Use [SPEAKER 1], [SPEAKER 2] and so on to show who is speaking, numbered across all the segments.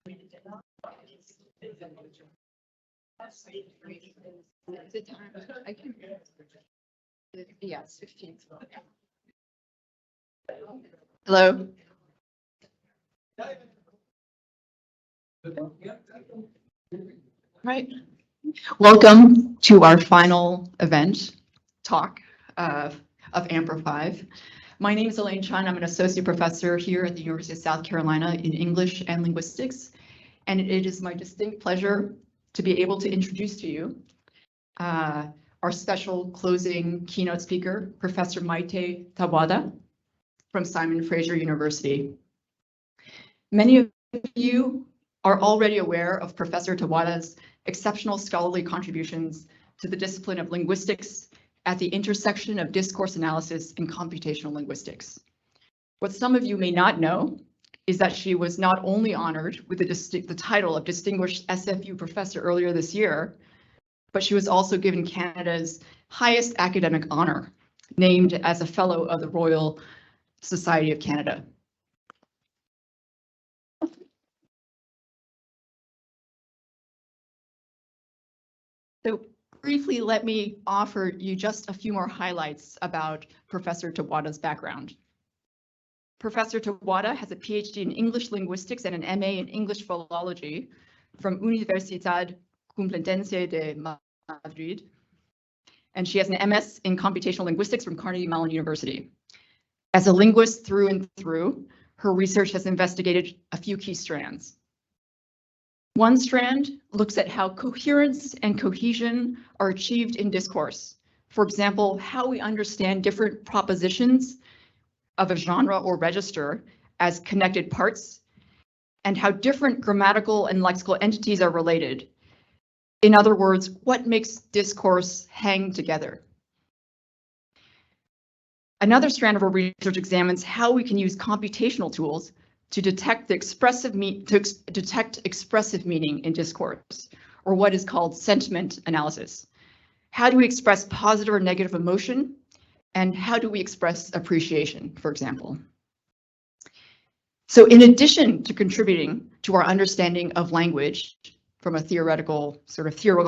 [SPEAKER 1] I can. Yes, 15. Hello. Right. Welcome to our final event talk of AMPRA-5. My name is Elaine Chun. I'm an associate professor here at the University of South Carolina in English and linguistics. And it is my distinct pleasure to be able to introduce to you our special closing keynote speaker, Professor Maite Taboada from Fraser University. Many of you are already aware of Professor Taboada's exceptional scholarly contributions to the discipline of linguistics at the intersection of discourse analysis and computational linguistics. What some of you may not know is that she was not only honored with the title of Distinguished SFU Professor earlier this year, but she was also given Canada's highest academic honor, named as a Fellow of the Royal Society of Canada. So briefly, let me offer you just a few more highlights about Professor Taboada's background. Professor Taboada has a PhD in English linguistics and an MA in English philology from Universidad Complutense de Madrid, and she has an MS in computational linguistics from Carnegie Mellon University. As a linguist through and through, her research has investigated a few key strands. One strand looks at how coherence and cohesion are achieved in discourse. For example, how we understand different propositions of a genre or register as connected parts, and how different grammatical and lexical entities are related. In other words, what makes discourse hang together? Another strand of our research examines how we can use computational tools to detect expressive meaning in discourse, or what is called sentiment analysis. How do we express positive or negative emotion? And how do we express appreciation, for example? So in addition to contributing to our understanding of language from a theoretical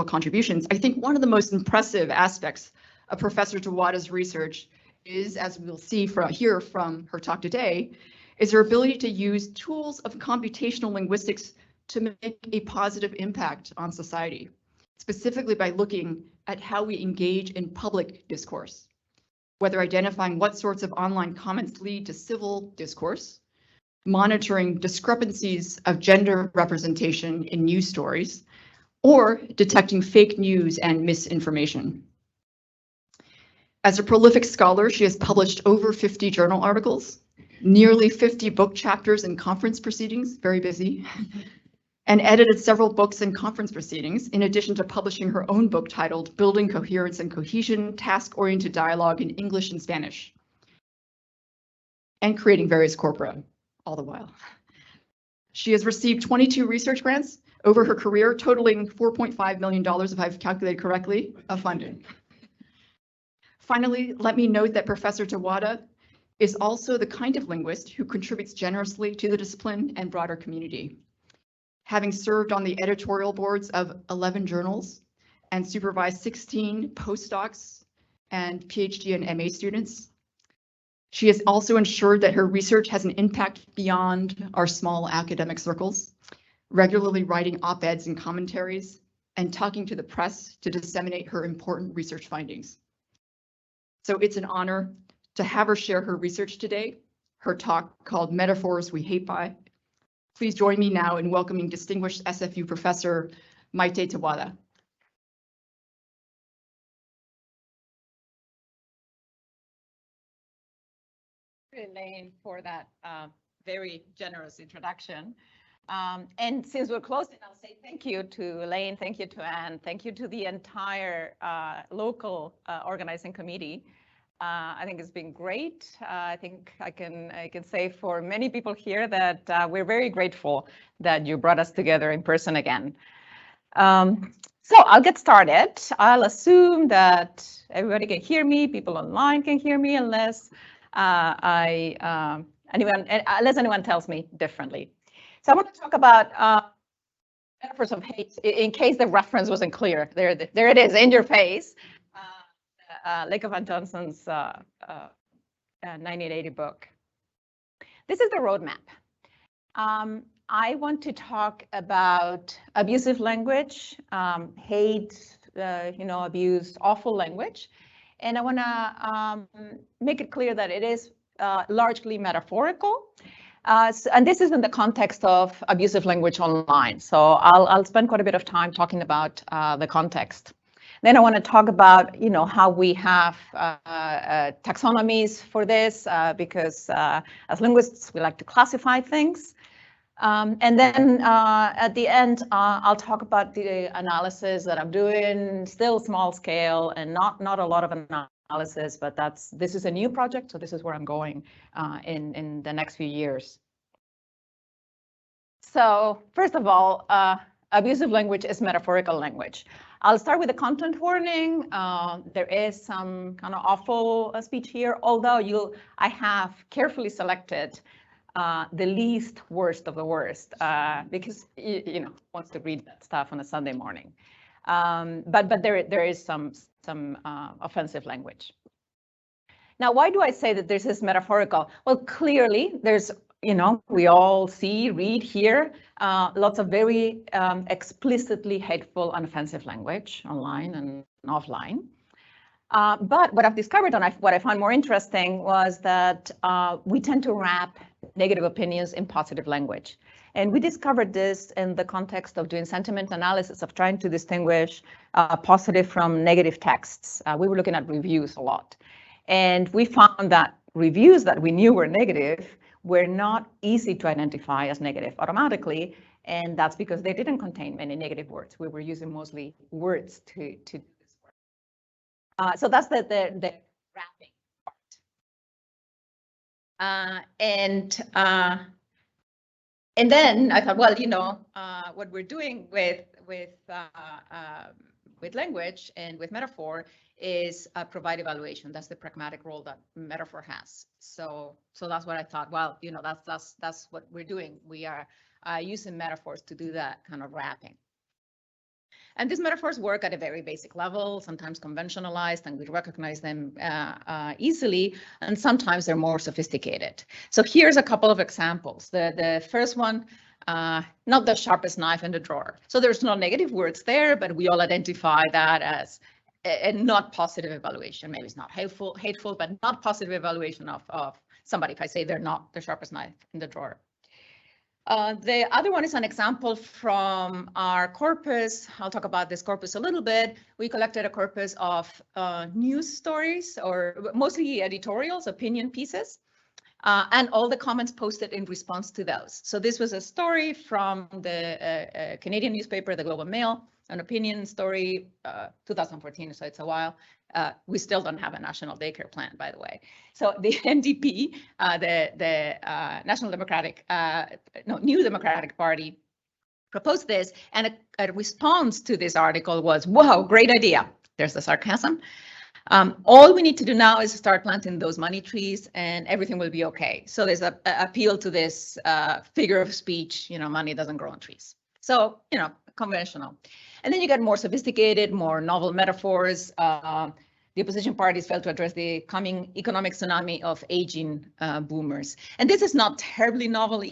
[SPEAKER 1] contributions, I think one of the most impressive aspects of Professor Taboada's research is, as we'll see here from her talk today, is her ability to use tools of computational linguistics to make a positive impact on society, specifically by looking at how we engage in public discourse, whether identifying what sorts of online comments lead to civil discourse, monitoring discrepancies of gender representation in news stories, or detecting fake news and misinformation. As a prolific scholar, she has published over 50 journal articles, nearly 50 book chapters and conference proceedings, very busy, and edited several books and conference proceedings, in addition to publishing her own book titled Building Coherence and Cohesion, Task-Oriented Dialogue in English and Spanish, and creating various corpora all the while. She has received 22 research grants over her career, totaling $4.5 million, if I've calculated correctly, of funding. Finally, let me note that Professor Taboada is also the kind of linguist who contributes generously to the discipline and broader community. Having served on the editorial boards of 11 journals and supervised 16 postdocs and PhD and MA students, she has also ensured that her research has an impact beyond our small academic circles, regularly writing op-eds and commentaries, and talking to the press to disseminate her important research findings. So it's an honor to have her share her research today, her talk called Metaphors We Hate By. Please join me now in welcoming distinguished SFU Professor Maite Taboada.
[SPEAKER 2] Elaine, for that very generous introduction. And since we're closing, I'll say thank you to Elaine, thank you to Anne, thank you to the entire local organizing committee. I think it's been great. I think I can say for many people here that we're very grateful that you brought us together in person again. So I'll get started. I'll assume that everybody can hear me, people online can hear me, unless anyone tells me differently. So I want to talk about metaphors of hate, in case the reference wasn't clear. There it is, in your face. Lakoff and Johnson's 1980 book. This is the roadmap. I want to talk about abusive language, hate, abuse, awful language. And I want to make it clear that it is largely metaphorical. And this is in the context of abusive language online. So I'll spend quite a bit of time talking about the context. Then I want to talk about, how we have taxonomies for this, because as linguists, we like to classify things. And then at the end, I'll talk about the analysis that I'm doing, still small scale and not a lot of analysis, but this is a new project, so this is where I'm going in the next few years. So first of all, abusive language is metaphorical language. I'll start with a content warning. There is some kind of awful speech here, although I have carefully selected the least worst of the worst, because wants to read that stuff on a Sunday morning. But there is some offensive language. Now, why do I say that this is metaphorical? Well, clearly there's, we all read, hear lots of very explicitly hateful and offensive language online and offline. But what I've discovered and what I found more interesting was that we tend to wrap negative opinions in positive language. And we discovered this in the context of doing sentiment analysis, of trying to distinguish positive from negative texts. We were looking at reviews a lot. And we found that reviews that we knew were negative were not easy to identify as negative automatically. And that's because they didn't contain many negative words. We were using mostly words to do this work. So that's the wrapping part. And then I thought, well, what we're doing with language and with metaphor is provide evaluation. That's the pragmatic role that metaphor has. So that's what I thought. Well, that's what we're doing. We are using metaphors to do that kind of wrapping. And these metaphors work at a very basic level, sometimes conventionalized, and we recognize them easily, and sometimes they're more sophisticated. So here's a couple of examples. The first one, not the sharpest knife in the drawer. So there's no negative words there, but we all identify that as a not positive evaluation. Maybe it's not hateful, but not positive evaluation of somebody if I say they're not the sharpest knife in the drawer. The other one is an example from our corpus. I'll talk about this corpus a little bit. We collected a corpus of news stories, or mostly editorials, opinion pieces, and all the comments posted in response to those. So this was a story from the Canadian newspaper, the Globe and Mail, an opinion story, 2014, so it's a while. We still don't have a national daycare plan, by the way. So the NDP, the National Democratic, New Democratic Party, proposed this, and a response to this article was, "Wow, great idea." There's the sarcasm. All we need to do now is start planting those money trees, and everything will be okay. So there's an appeal to this figure of speech. Money doesn't grow on trees. So conventional. And then you get more sophisticated, more novel metaphors. The opposition parties failed to address the coming economic tsunami of aging boomers. And this is not terribly novel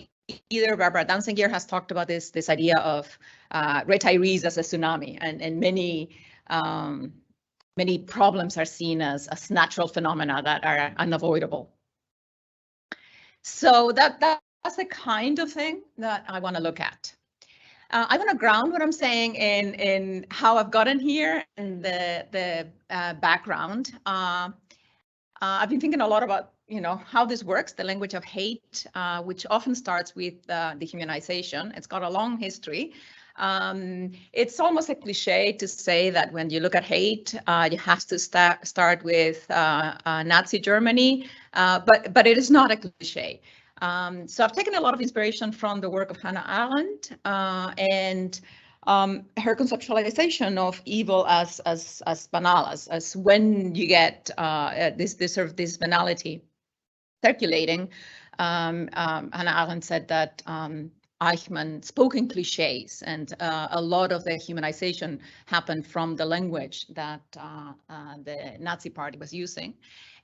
[SPEAKER 2] either. Barbara Danziger has talked about this idea of retirees as a tsunami, and many problems are seen as natural phenomena that are unavoidable. So that's the kind of thing that I want to look at. I want to ground what I'm saying in how I've gotten here and the background. I've been thinking a lot about how this works, the language of hate, which often starts with dehumanization. It's got a long history. It's almost a cliche to say that when you look at hate, you have to start with Nazi Germany, but it is not a cliche. So I've taken a lot of inspiration from the work of Hannah Arendt and her conceptualization of evil as banal, as when you get this banality circulating. Hannah Arendt said that Eichmann spoken cliches, and a lot of the humanization happened from the language that the Nazi Party was using.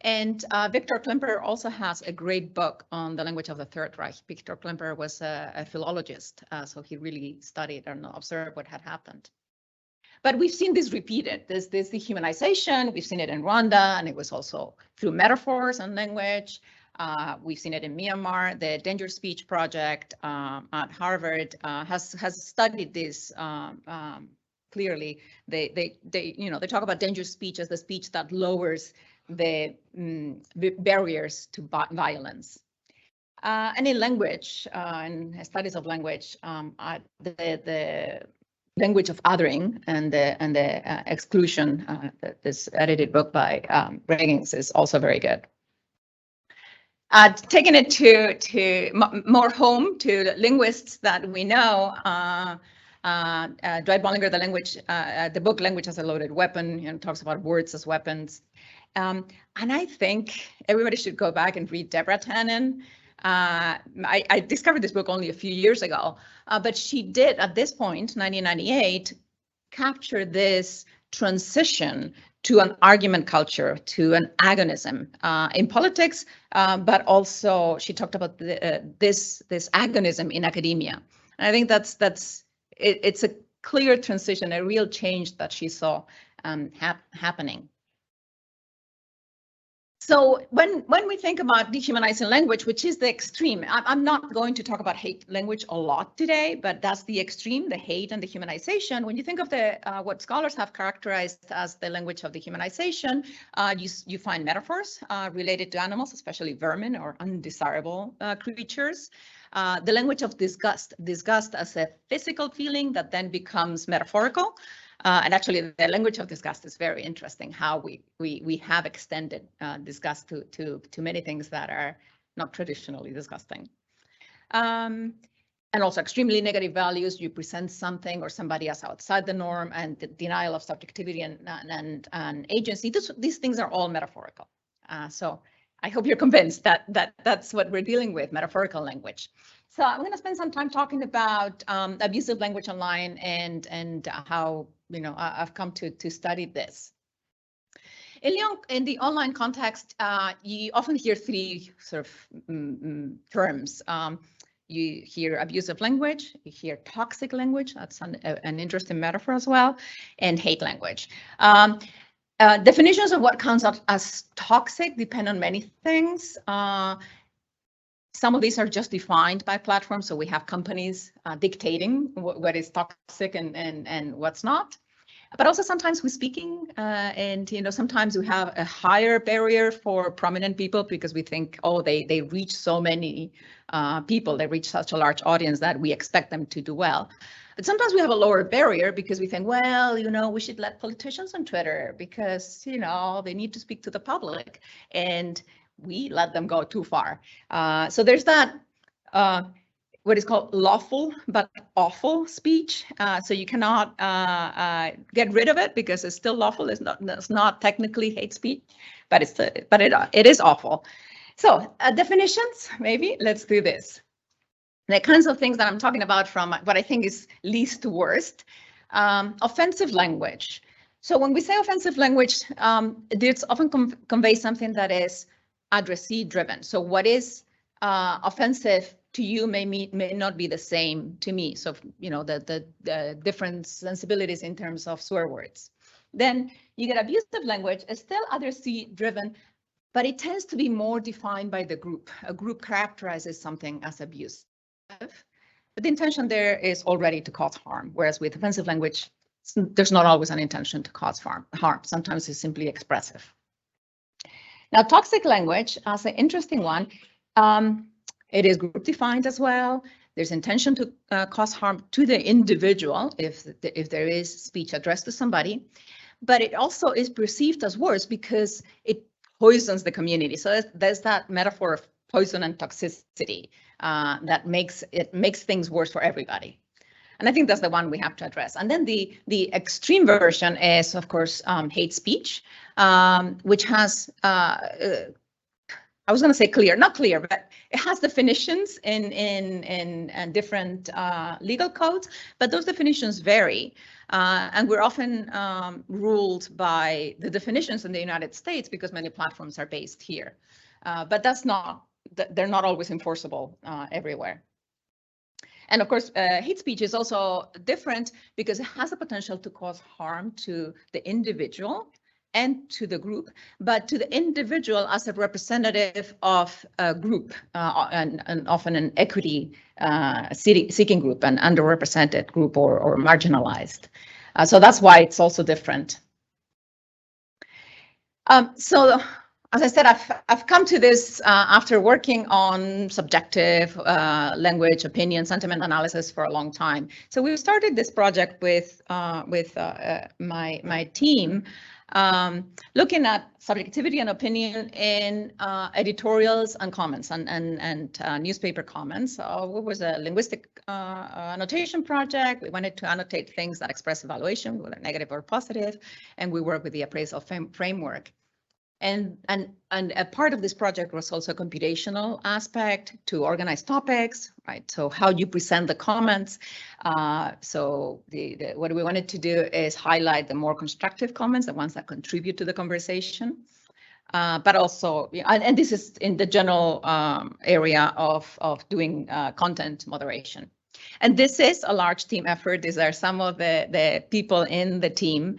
[SPEAKER 2] And Victor Klemperer also has a great book on the language of the Third Reich. Victor Klemperer was a philologist, so he really studied and observed what had happened. But we've seen this repeated, this dehumanization. We've seen it in Rwanda, and it was also through metaphors and language. We've seen it in Myanmar. The Danger Speech Project at Harvard has studied this clearly. They talk about dangerous speech as the speech that lowers the barriers to violence. And in language, in studies of language, the language of othering and the exclusion, this edited book by Reagans is also very good. Taking it to more home to the linguists that we know, Dwight Bollinger, the book Language as a Loaded Weapon, talks about words as weapons. And I think everybody should go back and read Deborah Tannen. I discovered this book only a few years ago, but she did at this point, 1998, capture this transition to an argument culture, to an agonism in politics, but also she talked about this agonism in academia. And I think it's a clear transition, a real change that she saw happening. So when we think about dehumanizing language, which is the extreme, I'm not going to talk about hate language a lot today, but that's the extreme, the hate and dehumanization. When you think of what scholars have characterized as the language of dehumanization, you find metaphors related to animals, especially vermin or undesirable creatures. The language of disgust as a physical feeling that then becomes metaphorical. And actually, the language of disgust is very interesting, how we have extended disgust to many things that are not traditionally disgusting. And also extremely negative values. You present something or somebody as outside the norm, and the denial of subjectivity and agency. These things are all metaphorical. So I hope you're convinced that that's what we're dealing with, metaphorical language. So I'm going to spend some time talking about abusive language online and how I've come to study this. In the online context, you often hear three sort of terms. You hear abusive language, you hear toxic language, that's an interesting metaphor as well, and hate language. Definitions of what counts as toxic depend on many things. Some of these are just defined by platforms, so we have companies dictating what is toxic and what's not. But also sometimes we're speaking, and sometimes we have a higher barrier for prominent people because we think, oh, they reach so many people, they reach such a large audience that we expect them to do well. But sometimes we have a lower barrier because we think, well, we should let politicians on Twitter because they need to speak to the public, and we let them go too far. So there's that what is called lawful but awful speech. So you cannot get rid of it because it's still lawful. It's not technically hate speech, but it is awful. So definitions, maybe let's do this. The kinds of things that I'm talking about from what I think is least to worst. Offensive language. So when we say offensive language, it's often conveys something that is addressee driven. So what is offensive to you may not be the same to me. So the different sensibilities in terms of swear words. Then you get abusive language. It's still addressee driven, but it tends to be more defined by the group. A group characterizes something as abusive, but the intention there is already to cause harm. Whereas with offensive language, there's not always an intention to cause harm. Sometimes it's simply expressive. Now, toxic language is an interesting one. It is group defined as well. There's intention to cause harm to the individual if there is speech addressed to somebody, but it also is perceived as worse because it poisons the community. So there's that metaphor of poison and toxicity that makes things worse for everybody. And I think that's the one we have to address. And then the extreme version is, of course, hate speech, which has I was going to say clear, not clear, but it has definitions in different legal codes, but those definitions vary. And we're often ruled by the definitions in the United States because many platforms are based here. But they're not always enforceable everywhere. And of course, hate speech is also different because it has the potential to cause harm to the individual and to the group, but to the individual as a representative of a group, and often an equity seeking group, an underrepresented group or marginalized. So that's why it's also different. So as I said, I've come to this after working on subjective language, opinion, sentiment analysis for a long time. So we started this project with my team, looking at subjectivity and opinion in editorials and comments and newspaper comments. So it was a linguistic annotation project. We wanted to annotate things that express evaluation, whether negative or positive, and we work with the appraisal framework. And a part of this project was also a computational aspect to organize topics, right? So how you present the comments. So what we wanted to do is highlight the more constructive comments, the ones that contribute to the conversation. But also, and this is in the general area of doing content moderation. And this is a large team effort. These are some of the people in the team.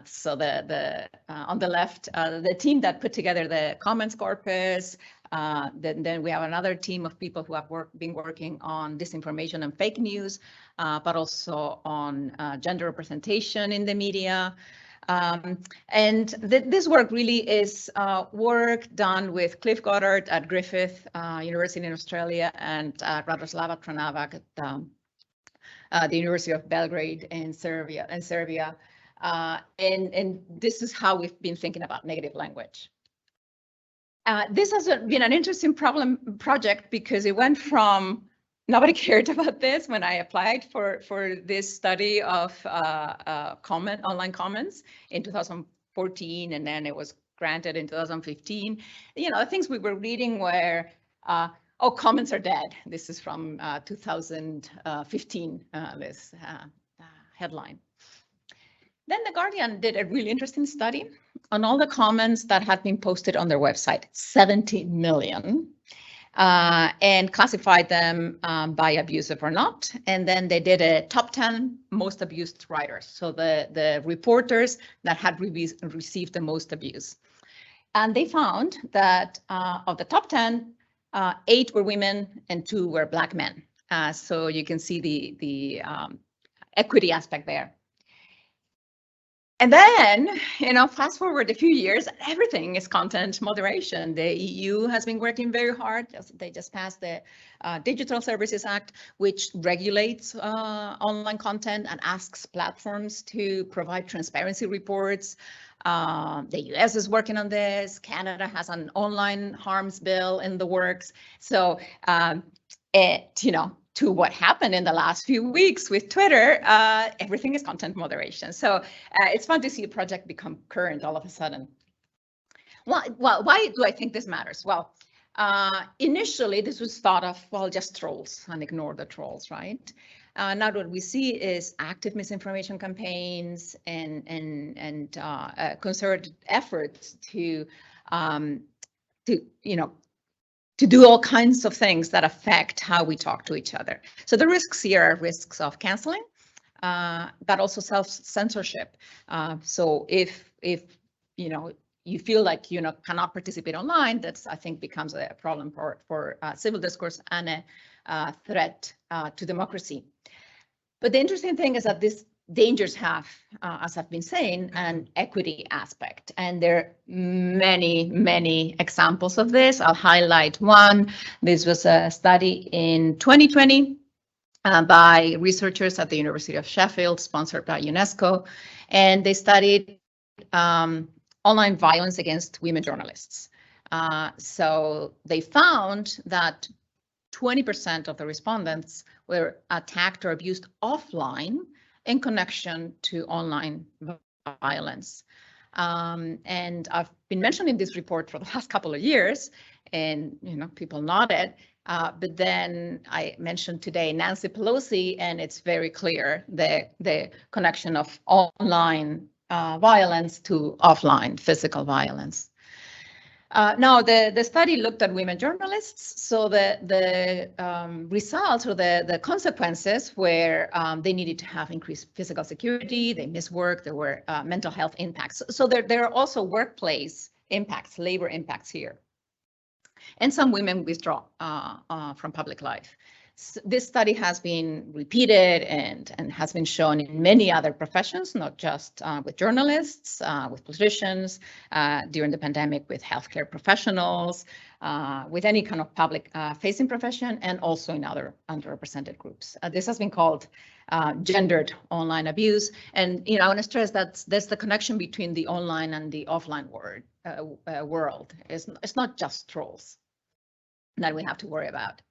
[SPEAKER 2] So on the left, the team that put together the comments corpus. Then we have another team of people who have been working on disinformation and fake news, but also on gender representation in the media. And this work really is work done with Cliff Goddard at Griffith University in Australia and Radoslava Trnavac at the University of Belgrade in Serbia. And this is how we've been thinking about negative language. This has been an interesting project because it went from nobody cared about this when I applied for this study of online comments in 2014, and then it was granted in 2015. You know, the things we were reading were, oh, comments are dead. This is from 2015, this headline. Then The Guardian did a really interesting study on all the comments that had been posted on their website, 70 million, and classified them by abusive or not. And then they did a top 10 most abused writers. So the reporters that had received the most abuse. And they found that of the top 10, 8 were women and 2 were Black men. So you can see the equity aspect there. And then, you know, fast forward a few years, everything is content moderation. The EU has been working very hard. They just passed the Digital Services Act, which regulates online content and asks platforms to provide transparency reports. The US is working on this. Canada has an online harms bill in the works. So, to what happened in the last few weeks with Twitter, everything is content moderation. So it's fun to see a project become current all of a sudden. Well, why do I think this matters? Well, initially this was thought of, well, just trolls and ignore the trolls, right? Now what we see is active misinformation campaigns and concerted efforts to do all kinds of things that affect how we talk to each other. So the risks here are risks of canceling, but also self-censorship. So if you feel like cannot participate online, that's, I think, becomes a problem for civil discourse and a threat to democracy. But the interesting thing is that these dangers have, as I've been saying, an equity aspect. And there are many, many examples of this. I'll highlight one. This was a study in 2020 by researchers at the University of Sheffield, sponsored by UNESCO. And they studied online violence against women journalists. So they found that 20% of the respondents were attacked or abused offline in connection to online violence. And I've been mentioning this report for the last couple of years, and people nodded. But then I mentioned today Nancy Pelosi, and it's very clear the connection of online violence to offline physical violence. Now, the study looked at women journalists, so the results or the consequences were they needed to have increased physical security, they missed work, there were mental health impacts. So there are also workplace impacts, labor impacts here. And some women withdraw from public life. So this study has been repeated and has been shown in many other professions, not just with journalists, with politicians, during the pandemic with healthcare professionals, with any kind of public facing profession, and also in other underrepresented groups. This has been called gendered online abuse. And I want to stress that there's the connection between the online and the offline world. It's not just trolls that we have to worry about.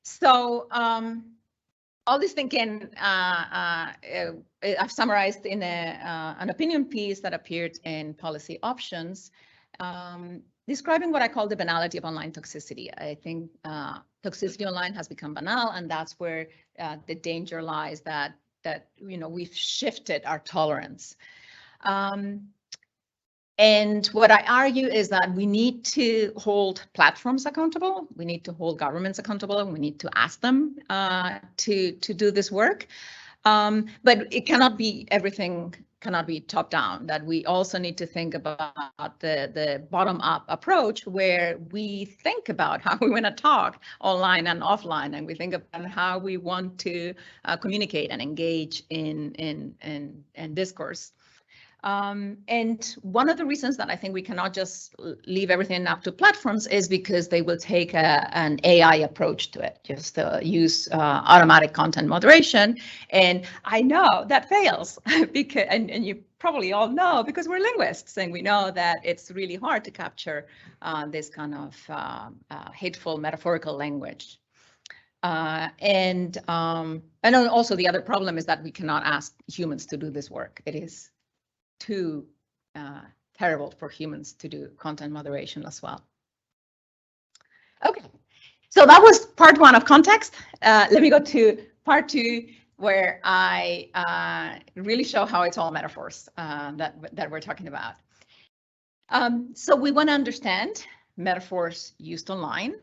[SPEAKER 2] So all this thinking I've summarized in an opinion piece that appeared in Policy Options, describing what I call the banality of online toxicity. I think toxicity online has become banal, and that's where the danger lies that we've shifted our tolerance. And what I argue is that we need to hold platforms accountable, we need to hold governments accountable, and we need to ask them to do this work. But it cannot be, everything cannot be top down, that we also need to think about the bottom up approach, where we think about how we want to talk online and offline, and we think about how we want to communicate and engage in discourse. And one of the reasons that I think we cannot just leave everything up to platforms is because they will take an AI approach to it, just use automatic content moderation. And I know that fails, because, and you probably all know, because we're linguists, and we know that it's really hard to capture this kind of hateful metaphorical language. And also the other problem is that we cannot ask humans to do this work. It is too terrible for humans to do content moderation as well. Okay, so that was part one of context. Let me go to part two, where I really show how it's all metaphors that we're talking about. So we want to understand metaphors used online,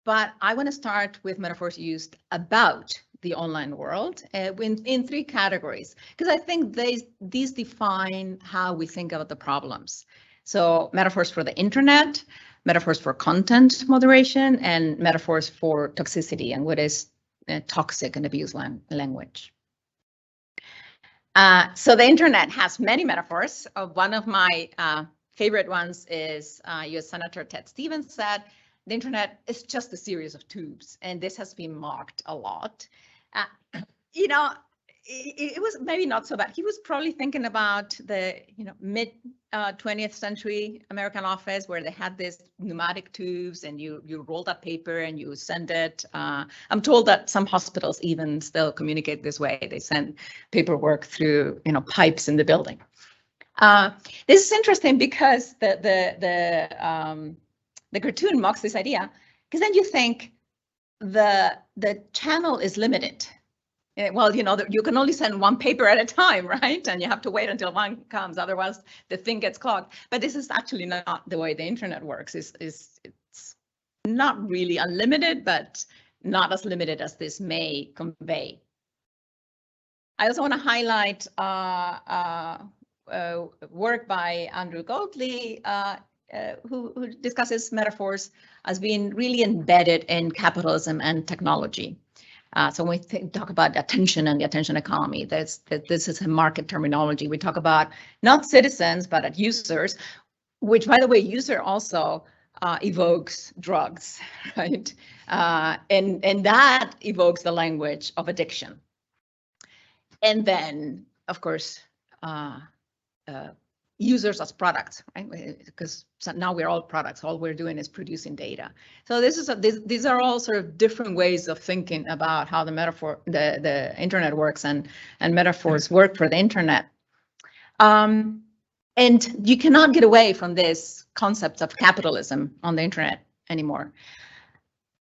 [SPEAKER 2] but I want to start with metaphors used about the online world in three categories, because I think these define how we think about the problems. So metaphors for the internet, metaphors for content moderation, and metaphors for toxicity and what is toxic and abuse language. So the internet has many metaphors. One of my favorite ones is US Senator Ted Stevens said, the internet is just a series of tubes, and this has been mocked a lot. It was maybe not so bad. He was probably thinking about the mid 20th century American office, where they had these pneumatic tubes, and you roll that paper and you send it. I'm told that some hospitals even still communicate this way. They send paperwork through pipes in the building. This is interesting because the cartoon mocks this idea, because then you think the channel is limited. Well, you can only send one paper at a time, right? And you have to wait until one comes, otherwise the thing gets clogged. But this is actually not the way the internet works. It's not really unlimited, but not as limited as this may convey. I also want to highlight work by Andrew Goldley, who discusses metaphors as being really embedded in capitalism and technology. So when we talk about attention and the attention economy, this is a market terminology. We talk about not citizens, but users, which, by the way, user also evokes drugs, right? And that evokes the language of addiction. And then, of course, users as products, right? Because now we're all products. All we're doing is producing data. So these are all sort of different ways of thinking about how the internet works, and metaphors work for the internet. And And you cannot get away from this concept of capitalism on the internet anymore.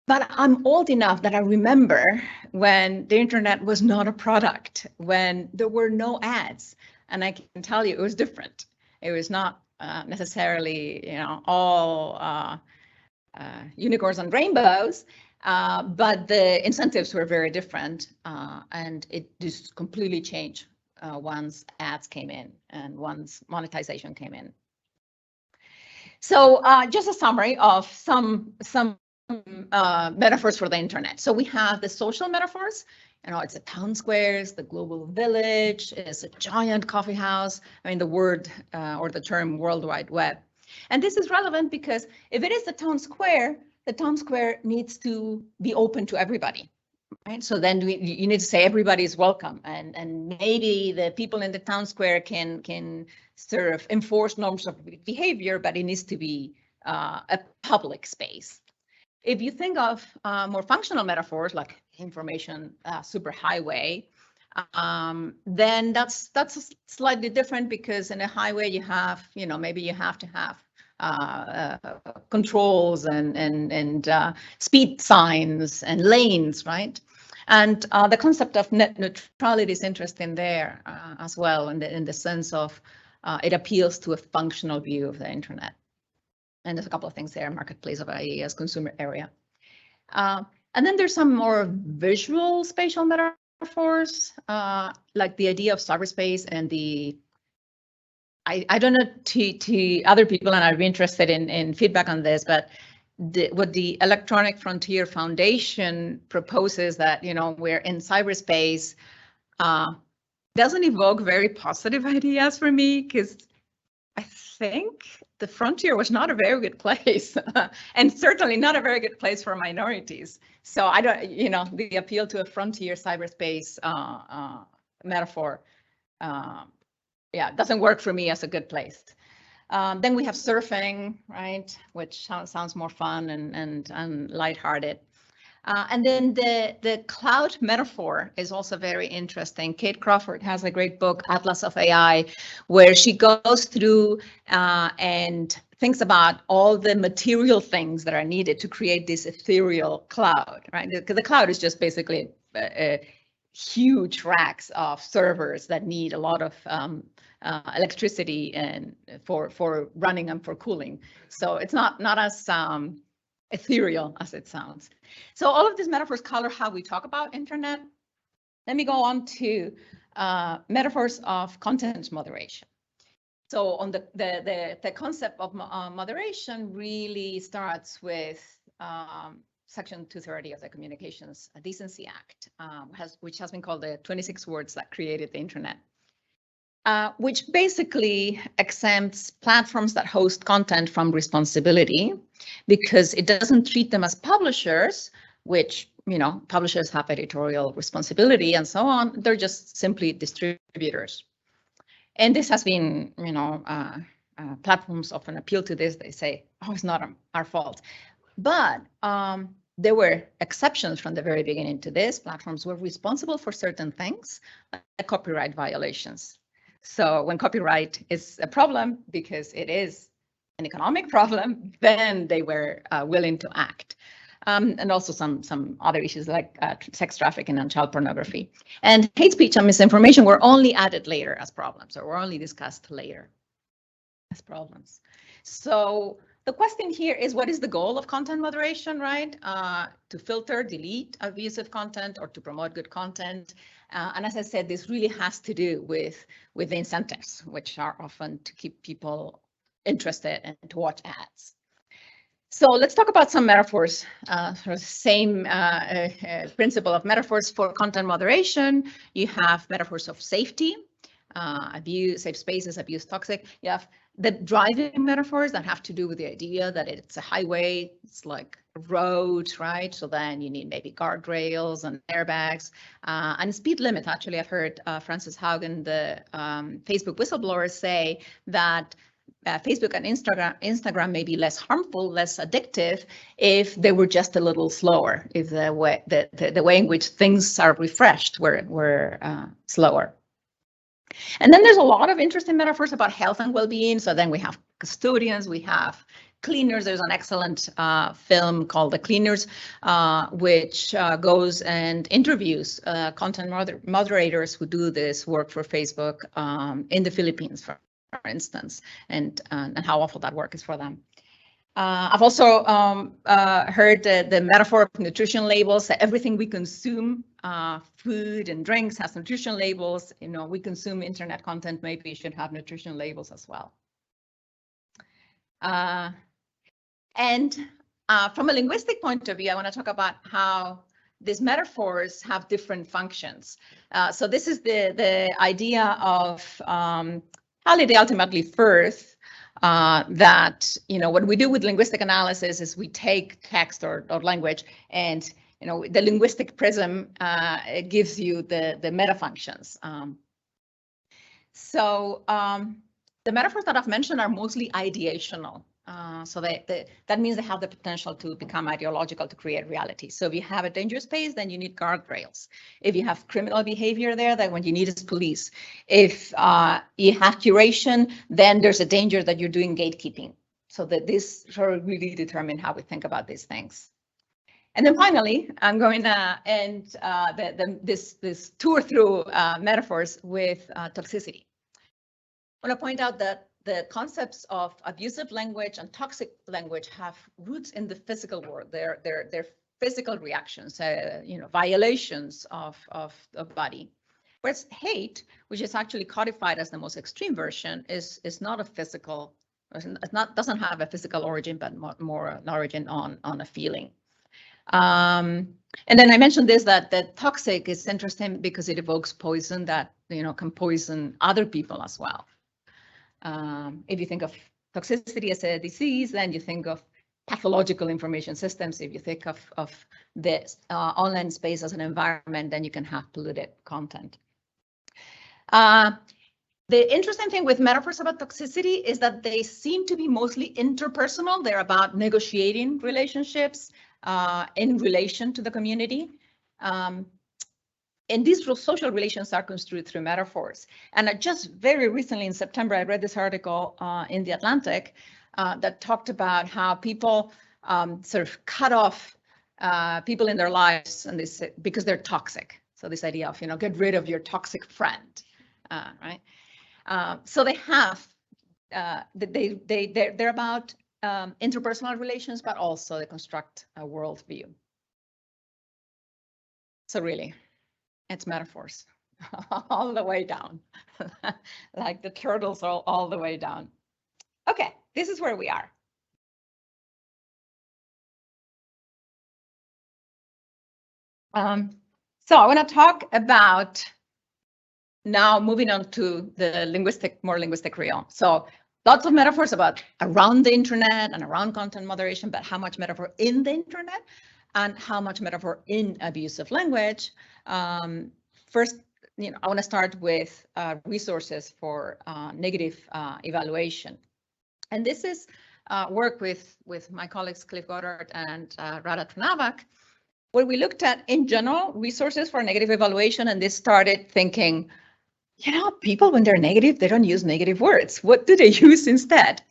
[SPEAKER 2] But I'm old enough that I remember when the internet was not a product, when there were no ads. And I can tell you it was different. It was not necessarily, all unicorns and rainbows, but the incentives were very different. And it just completely changed once ads came in and once monetization came in. So just a summary of some metaphors for the internet. So we have the social metaphors. It's the town squares, the global village, it's a giant coffee house. I mean, the word or the term World Wide Web. And this is relevant because if it is the town square needs to be open to everybody, right? So then you need to say everybody is welcome, and maybe the people in the town square can sort of enforce norms of behavior, but it needs to be a public space. If you think of more functional metaphors like information superhighway, then that's slightly different, because in a highway you have, maybe you have to have controls and speed signs and lanes, right? And the concept of net neutrality is interesting there as well, in the sense of it appeals to a functional view of the internet. And there's a couple of things there: marketplace of ideas, consumer area. And then there's some more visual spatial metaphors, like the idea of cyberspace and the, I don't know to other people, and I'd be interested in feedback on this, but what the Electronic Frontier Foundation proposes, that, we're in cyberspace, doesn't evoke very positive ideas for me, because I think the frontier was not a very good place, and certainly not a very good place for minorities. So I don't, the appeal to a frontier cyberspace metaphor, doesn't work for me as a good place. Then we have surfing, right, which sounds more fun and lighthearted. And then the cloud metaphor is also very interesting. Kate Crawford has a great book, Atlas of AI, where she goes through and thinks about all the material things that are needed to create this ethereal cloud, right? Because the cloud is just basically huge racks of servers that need a lot of electricity and for running and for cooling. So it's not as ethereal as it sounds. So all of these metaphors color how we talk about internet. Let me go on to metaphors of content moderation. So on the concept of moderation really starts with Section 230 of the Communications Decency Act, which has been called the 26 words that created the internet. Which basically exempts platforms that host content from responsibility, because it doesn't treat them as publishers, which, publishers have editorial responsibility and so on. They're just simply distributors. And this has been, platforms often appeal to this. They say, oh, it's not our fault. But there were exceptions from the very beginning to this. Platforms were responsible for certain things, like copyright violations. So when copyright is a problem, because it is an economic problem, then they were willing to act. And also some other issues like sex trafficking and child pornography. And hate speech and misinformation were only added later as problems, or were only discussed later as problems. So the question here is, what is the goal of content moderation, right? To filter, delete abusive content, or to promote good content. And as I said, this really has to do with the incentives, which are often to keep people interested and to watch ads. So let's talk about some metaphors, for the same principle of metaphors for content moderation. You have metaphors of safety, abuse, safe spaces, abuse, toxic. You have the driving metaphors that have to do with the idea that it's a highway, it's like a road, right? So then you need maybe guardrails and airbags and speed limit. Actually, I've heard Frances Haugen, the Facebook whistleblower, say that Facebook and Instagram may be less harmful, less addictive if they were just a little slower, if the way in which things are refreshed were slower. And then there's a lot of interesting metaphors about health and well-being. So then we have custodians, we have cleaners. There's an excellent film called The Cleaners, which goes and interviews content moderators who do this work for Facebook in the Philippines, for instance, and how awful that work is for them. I've also heard the metaphor of nutrition labels, that everything we consume, food and drinks, has nutrition labels. You know, we consume internet content, maybe should have nutrition labels as well. And from a linguistic point of view, I want to talk about how these metaphors have different functions. So this is the idea of Halliday ultimately first, that, you know, what we do with linguistic analysis is we take text or language, and, you know, the linguistic prism it gives you the meta functions. So the metaphors that I've mentioned are mostly ideational. So that means they have the potential to become ideological, to create reality. So if you have a dangerous space, then you need guardrails. If you have criminal behavior there, then what you need is police. If you have curation, then there's a danger that you're doing gatekeeping. So that this sort of really determine how we think about these things. And then finally, I'm going to end this tour through metaphors with toxicity. I want to point out that the concepts of abusive language and toxic language have roots in the physical world. They're physical reactions, you know, violations of the body. Whereas hate, which is actually codified as the most extreme version, is not a physical, doesn't have a physical origin, but more an origin on a feeling. And then I mentioned this, that toxic is interesting because it evokes poison that, you know, can poison other people as well. If you think of toxicity as a disease, then you think of pathological information systems. If you think of the online space as an environment, then you can have polluted content. The interesting thing with metaphors about toxicity is that they seem to be mostly interpersonal. They're about negotiating relationships in relation to the community. And these social relations are construed through metaphors. And just very recently in September, I read this article in The Atlantic that talked about how people sort of cut off people in their lives, and this because they're toxic. So this idea of, you know, get rid of your toxic friend, right? So they have, they're about interpersonal relations, but also they construct a worldview. So really, it's metaphors all the way down, like the turtles all the way down. Okay, this is where we are. So I want to talk about now moving on to the more linguistic realm. So lots of metaphors about around the internet and around content moderation, but how much metaphor in the internet and how much metaphor in abusive language. First, you know, I want to start with resources for negative evaluation. And this is work with my colleagues Cliff Goddard and Rada Trnavak, where we looked at, in general, resources for negative evaluation, and they started thinking, you know, people, when they're negative, they don't use negative words. What do they use instead?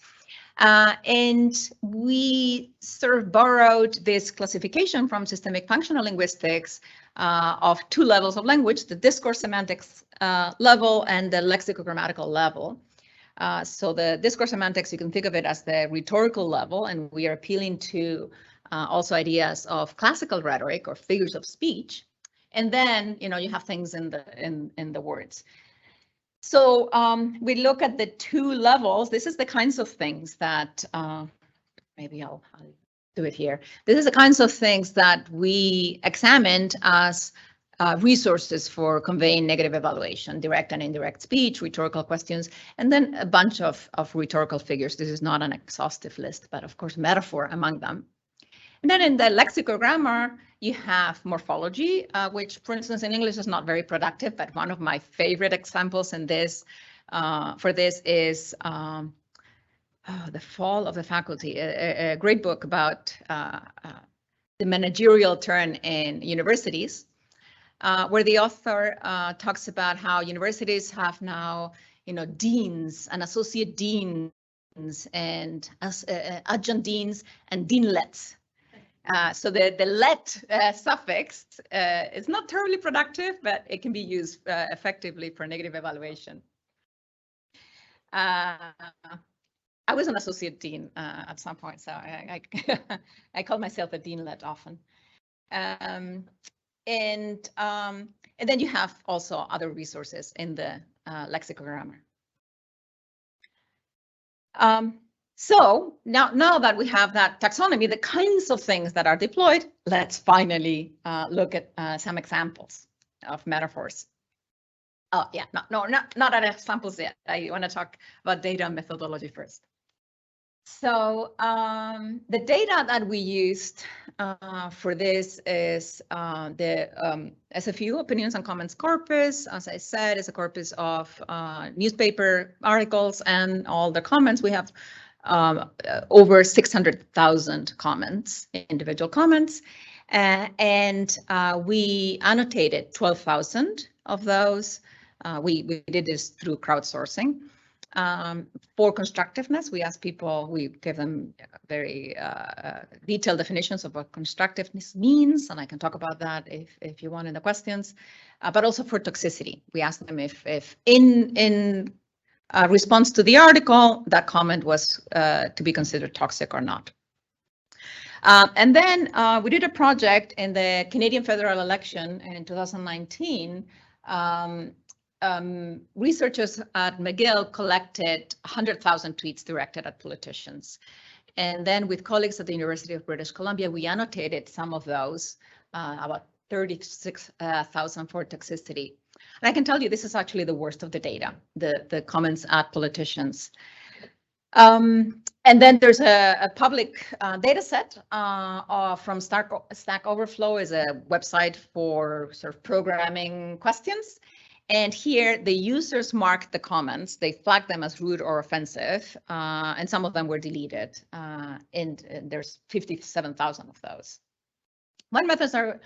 [SPEAKER 2] And we sort of borrowed this classification from systemic functional linguistics of two levels of language, the discourse semantics level and the lexicogrammatical level. So the discourse semantics, you can think of it as the rhetorical level, and we are appealing to also ideas of classical rhetoric or figures of speech. And then, you know, you have things in the words. So we look at the two levels. This is the kinds of things that, maybe I'll do it here. This is the kinds of things that we examined as resources for conveying negative evaluation, direct and indirect speech, rhetorical questions, and then a bunch of rhetorical figures. This is not an exhaustive list, but of course, metaphor among them. And then in the lexicogrammar, you have morphology, which, for instance, in English is not very productive, but one of my favorite examples in this, for this is The Fall of the Faculty, a great book about the managerial turn in universities. where the author talks about how universities have now, deans and associate deans and adjunct deans and deanlets. So the let suffix is not terribly productive, but it can be used effectively for negative evaluation. I was an associate dean at some point, so I call myself a deanlet often. And then you have also other resources in the lexicographer. So now that we have that taxonomy, the kinds of things that are deployed, let's finally look at some examples of metaphors. Oh yeah, not at examples yet. I want to talk about data and methodology first. So the data that we used for this is the SFU Opinions and Comments corpus. As I said, it's a corpus of newspaper articles and all the comments. We have over 600,000 comments, individual comments, and we annotated 12,000 of those. We did this through crowdsourcing. For constructiveness, we asked people, we gave them very detailed definitions of what constructiveness means, and I can talk about that if you want in the questions. But also for toxicity, we asked them if in response to the article, that comment was to be considered toxic or not. And then we did a project in the Canadian federal election in 2019. Researchers at McGill collected 100,000 tweets directed at politicians. And then with colleagues at the University of British Columbia, we annotated some of those, about 36,000 for toxicity. And I can tell you, this is actually the worst of the data, the comments at politicians. And then there's a public data set from Stack Overflow, is a website for sort of programming questions. And here the users marked the comments, they flagged them as rude or offensive, and some of them were deleted. And there's 57,000 of those. What methods are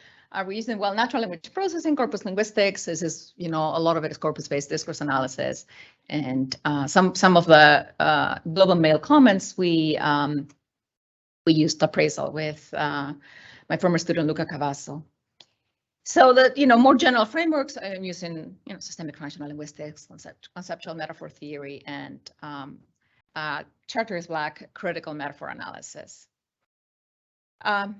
[SPEAKER 2] we using? Well, natural language processing, corpus linguistics. This is, a lot of it is corpus-based discourse analysis. And some of the global mail comments, we used appraisal with my former student, Luca Cavasso. So the more general frameworks, I'm using systemic functional linguistics, conceptual metaphor theory, and Charter is Black critical metaphor analysis. I'll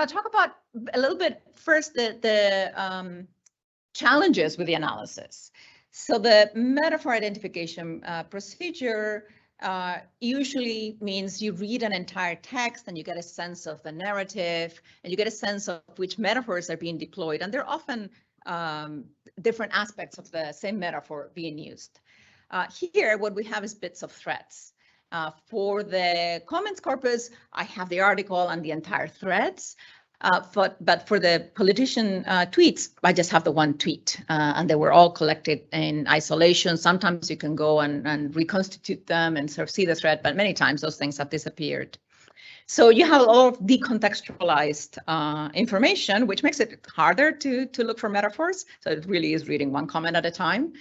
[SPEAKER 2] talk about a little bit first the challenges with the analysis. So the metaphor identification procedure usually means you read an entire text and you get a sense of the narrative and you get a sense of which metaphors are being deployed. And they're often different aspects of the same metaphor being used. Here, what we have is bits of threads. For the comments corpus, I have the article and the entire threads. But for the politician tweets, I just have the one tweet, and they were all collected in isolation. Sometimes you can go and reconstitute them and sort of see the thread, but many times those things have disappeared. So you have a lot of decontextualized information, which makes it harder to look for metaphors. So it really is reading one comment at a time.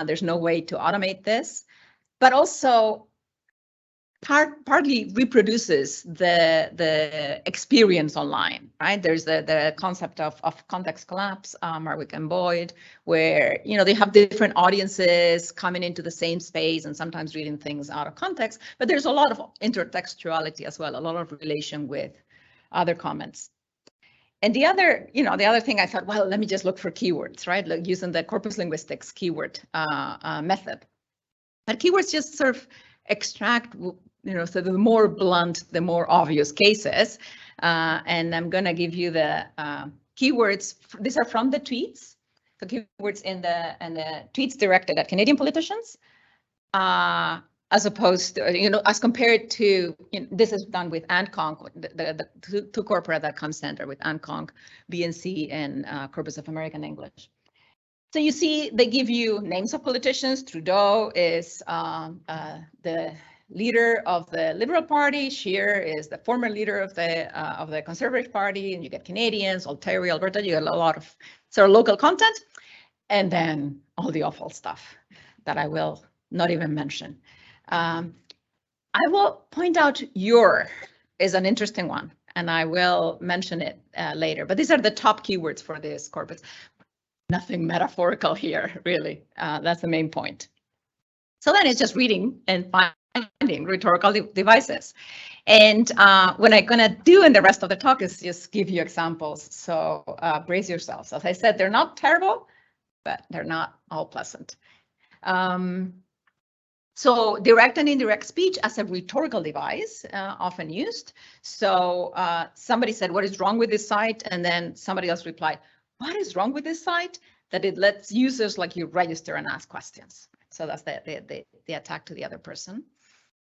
[SPEAKER 2] There's no way to automate this, but also partly reproduces the experience online, right? There's the concept of context collapse, Marwick and Boyd, where they have different audiences coming into the same space and sometimes reading things out of context. But there's a lot of intertextuality as well, a lot of relation with other comments. And the other thing I thought, well, let me just look for keywords, right? Like using the corpus linguistics keyword method. But keywords just sort of extract, so the more blunt, the more obvious cases. And I'm going to give you the keywords. These are from the tweets. So keywords in the tweets directed at Canadian politicians, as opposed to, as compared to, this is done with ANCONC, the two corpora that come center with ANCONC, BNC, and Corpus of American English. So you see, they give you names of politicians. Trudeau is the leader of the Liberal Party. Scheer is the former leader of the Conservative Party, and you get Canadians, Ontario, Alberta. You get a lot of So local content, and then all the awful stuff that I will not even mention. I will point out your is an interesting one, and I will mention it later. But these are the top keywords for this corpus. Nothing metaphorical here, really. That's the main point. So then it's just reading and finding rhetorical devices. And what I'm going to do in the rest of the talk is just give you examples. So brace yourselves. As I said, they're not terrible, but they're not all pleasant. So direct and indirect speech as a rhetorical device, often used. So somebody said, what is wrong with this site? And then somebody else replied, what is wrong with this site? That it lets users like you register and ask questions. So that's the attack to the other person.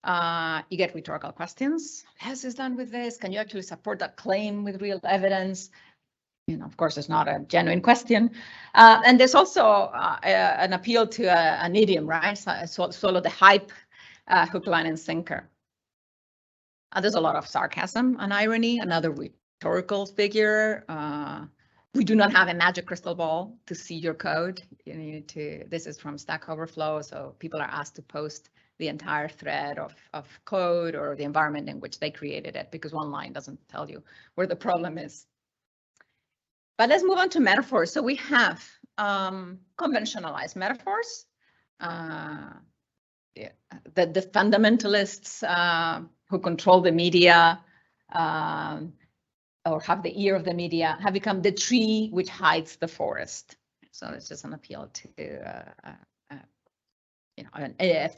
[SPEAKER 2] You get rhetorical questions. Has this done with this? Can you actually support that claim with real evidence? You know, of course, it's not a genuine question. And there's also an appeal to an idiom, right? So sort of the hype, hook, line, and sinker. There's a lot of sarcasm and irony, another rhetorical figure. We do not have a magic crystal ball to see your code. You need to, this is from Stack Overflow, so people are asked to post the entire thread of code or the environment in which they created it, because one line doesn't tell you where the problem is. But let's move on to metaphors. So we have conventionalized metaphors. The fundamentalists who control the media or have the ear of the media have become the tree which hides the forest. So it's just an appeal to you know, a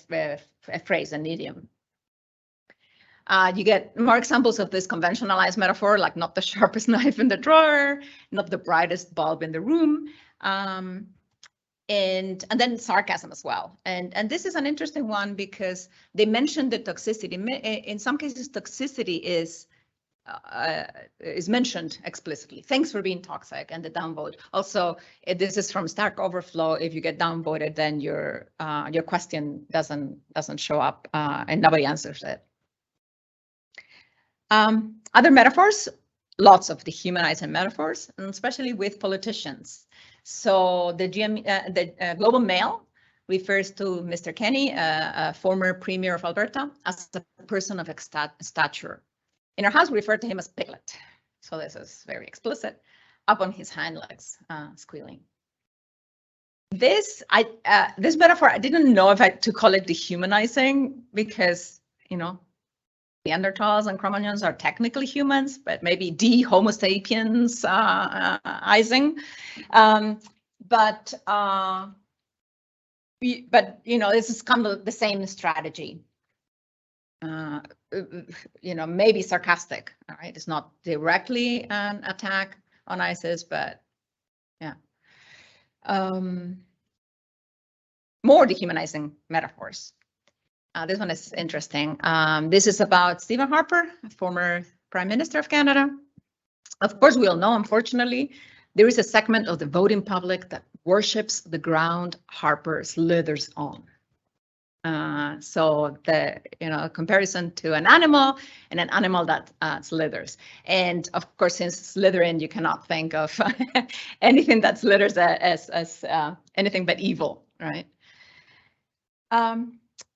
[SPEAKER 2] phrase, an idiom. You get more examples of this conventionalized metaphor, like not the sharpest knife in the drawer, not the brightest bulb in the room, and then sarcasm as well. And this is an interesting one because they mentioned the toxicity. In some cases, toxicity is mentioned explicitly. Thanks for being toxic, and the downvote. Also, this is from Stack Overflow. If you get downvoted, then your question doesn't show up and nobody answers it. Other metaphors, lots of dehumanizing metaphors, and especially with politicians. So the Global Mail refers to Mr. Kenney, a former premier of Alberta, as a person of stature. In our house, we refer to him as Piglet. So this is very explicit. Up on his hind legs, squealing. This metaphor, I didn't know if to call it dehumanizing because, you know, Neanderthals and Cro-Magnons are technically humans, but maybe Homo sapiens-izing. But you know, this is kind of the same strategy. You know, maybe sarcastic. All right, it's not directly an attack on ISIS, but yeah. More dehumanizing metaphors. This one is interesting. This is about Stephen Harper, a former Prime Minister of Canada. Of course, we all know, unfortunately, there is a segment of the voting public that worships the ground Harper slithers on. So the comparison to an animal and an animal that slithers. And of course, since slithering, you cannot think of anything that slithers as anything but evil, right?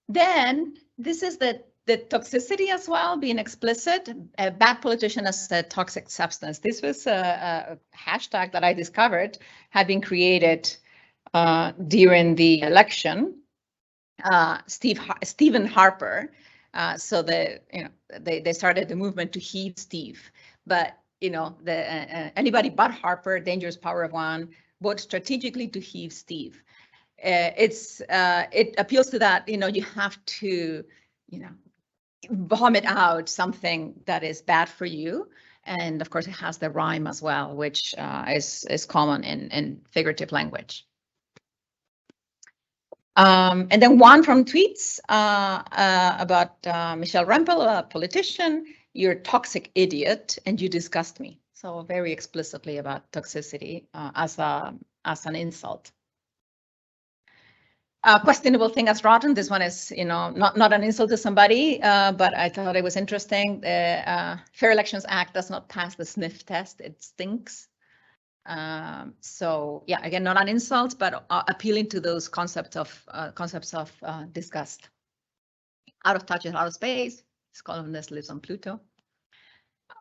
[SPEAKER 2] Then this is the toxicity as well, being explicit. A bad politician as a toxic substance. This was a hashtag that I discovered had been created during the election. Stephen Harper. So they started the movement to heed Steve, but anybody but Harper, dangerous power of one, vote strategically to heed Steve. It appeals to that, you have to, vomit out something that is bad for you. And of course, it has the rhyme as well, which is common in figurative language. And then one from tweets about Michelle Rempel, a politician. You're a toxic idiot and you disgust me. So very explicitly about toxicity as an insult. Questionable thing as rotten. This one is, not an insult to somebody, but I thought it was interesting. The Fair Elections Act does not pass the sniff test. It stinks. So yeah, again, not an insult, but appealing to those concepts of disgust. Out of touch and out of space. This columnist lives on Pluto.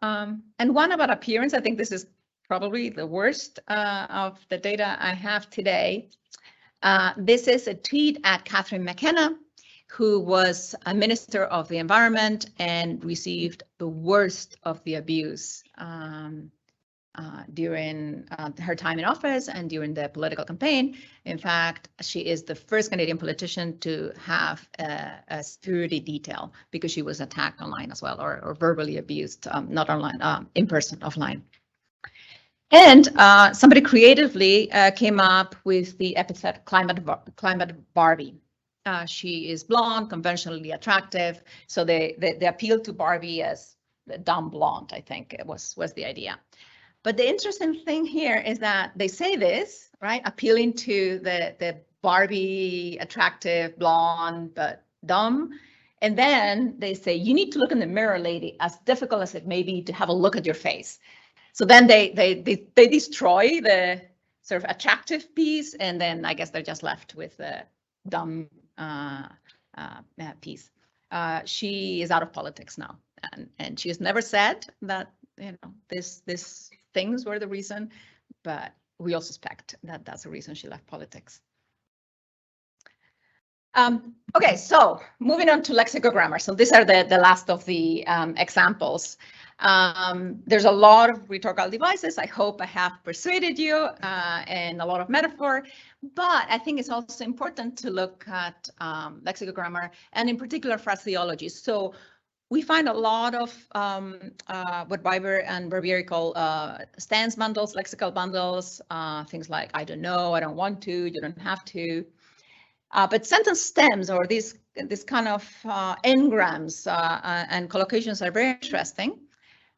[SPEAKER 2] And one about appearance, I think this is probably the worst of the data I have today. This is a tweet at Catherine McKenna, who was a minister of the environment and received the worst of the abuse during her time in office and during the political campaign. In fact, she is the first Canadian politician to have a security detail because she was attacked online as well, or verbally abused, not online, in person, offline. And somebody creatively came up with the epithet climate Barbie. She is blonde, conventionally attractive. So they appealed to Barbie as the dumb blonde, I think it was the idea. But the interesting thing here is that they say this, right, appealing to the Barbie, attractive, blonde, but dumb. And then they say, you need to look in the mirror, lady, as difficult as it may be to have a look at your face. So then they destroy the sort of attractive piece, and then I guess they're just left with the dumb piece. She is out of politics now, and she has never said that, you know, this things were the reason, but we all suspect that that's the reason she left politics. Okay, so moving on to lexicogrammar. So these are the last of the examples. There's a lot of rhetorical devices. I hope I have persuaded you, and a lot of metaphor, but I think it's also important to look at lexicogrammar, and in particular phraseology. So we find a lot of what Weber and Barbieri call stance bundles, lexical bundles, things like I don't know, I don't want to, you don't have to. But sentence stems, or this kind of engrams and collocations are very interesting.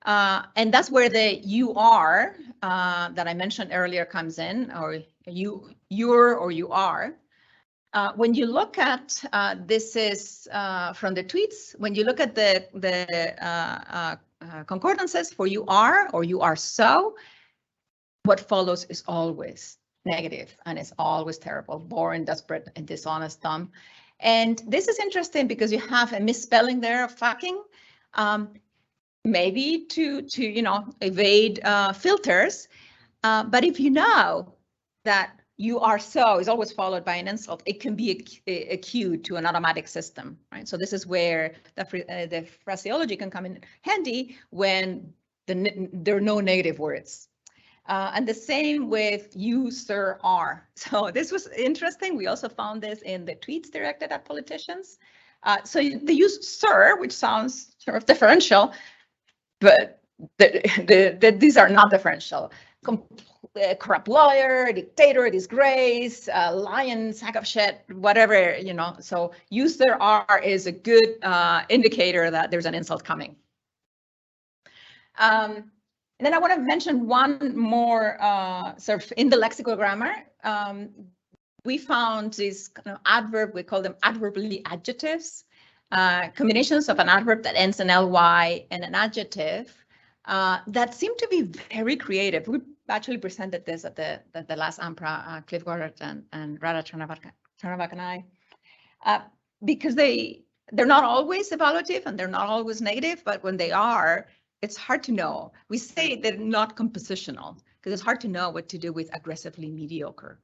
[SPEAKER 2] And that's where the you are that I mentioned earlier comes in, or you're or you are. When you look at, this is from the tweets, when you look at the concordances for you are or you are so, what follows is always negative, and it's always terrible, boring, desperate, and dishonest, dumb. And this is interesting because you have a misspelling there of fucking, maybe to you know, evade filters. But if you know that you are so is always followed by an insult, it can be a cue to an automatic system, right? So this is where the phraseology can come in handy when there are no negative words. And the same with you, sir, are. So this was interesting. We also found this in the tweets directed at politicians. So they use sir, which sounds sort of differential, but these are not differential. Corrupt lawyer, dictator, disgrace, lion, sack of shit, whatever, you know. So use there are is a good indicator that there's an insult coming. And then I want to mention one more sort of in the lexicogrammar. We found this kind of adverb, we call them adverbally adjectives, combinations of an adverb that ends in ly and an adjective that seem to be very creative. We actually presented this at the last AMPRA, Cliff Goddard and Radha Charnavak and I, because they're not always evaluative and they're not always negative, but when they are, it's hard to know. We say they're not compositional because it's hard to know what to do with aggressively mediocre.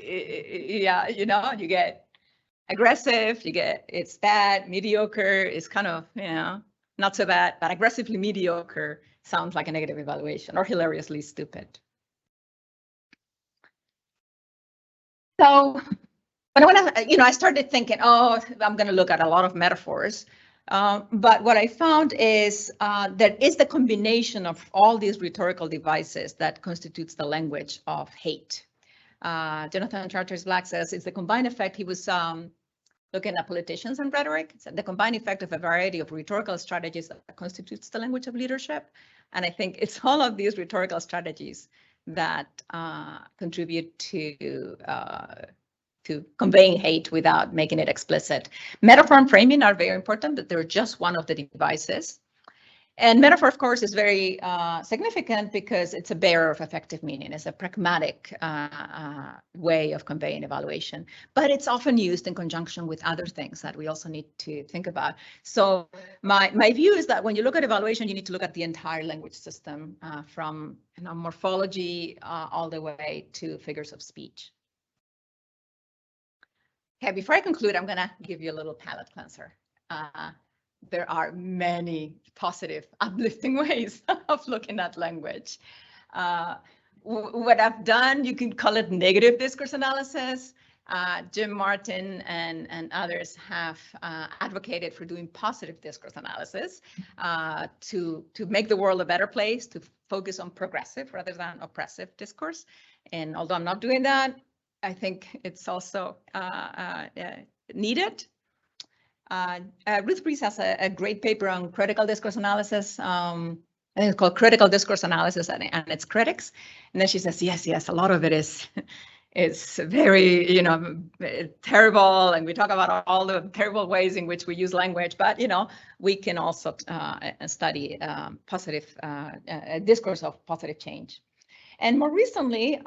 [SPEAKER 2] Yeah, you know, you get aggressive, you get it's bad, mediocre is kind of, you know, not so bad, but aggressively mediocre sounds like a negative evaluation, or hilariously stupid. So when I started thinking, oh, I'm going to look at a lot of metaphors. But what I found is that it's the combination of all these rhetorical devices that constitutes the language of hate. Jonathan Charters-Black says it's the combined effect. He was looking at politicians and rhetoric. It's the combined effect of a variety of rhetorical strategies that constitutes the language of leadership. And I think it's all of these rhetorical strategies that contribute to conveying hate without making it explicit. Metaphor and framing are very important, but they're just one of the devices. And metaphor, of course, is very significant because it's a bearer of effective meaning. It's a pragmatic way of conveying evaluation, but it's often used in conjunction with other things that we also need to think about. So my view is that when you look at evaluation, you need to look at the entire language system from morphology all the way to figures of speech. Okay, before I conclude, I'm going to give you a little palate cleanser. There are many positive, uplifting ways of looking at language. What I've done, you can call it negative discourse analysis. Jim Martin and others have advocated for doing positive discourse analysis to make the world a better place, to focus on progressive rather than oppressive discourse. And although I'm not doing that, I think it's also needed. Ruth Breeze has a great paper on critical discourse analysis. I think it's called Critical Discourse Analysis and its Critics. And then she says, yes, a lot of it is very, terrible. And we talk about all the terrible ways in which we use language. But, we can also study positive discourse of positive change. And more recently,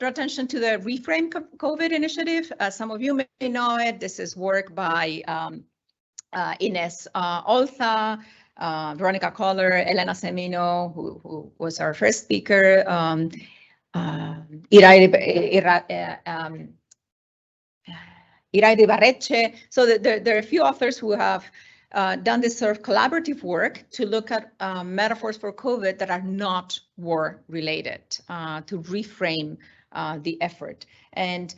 [SPEAKER 2] draw attention to the Reframe COVID initiative. Some of you may know it. This is work by Ines Olza, Veronica Kohler, Elena Semino, who was our first speaker, Iraide Barreche. So there are a few authors who have done this sort of collaborative work to look at metaphors for COVID that are not war related, to reframe the effort. And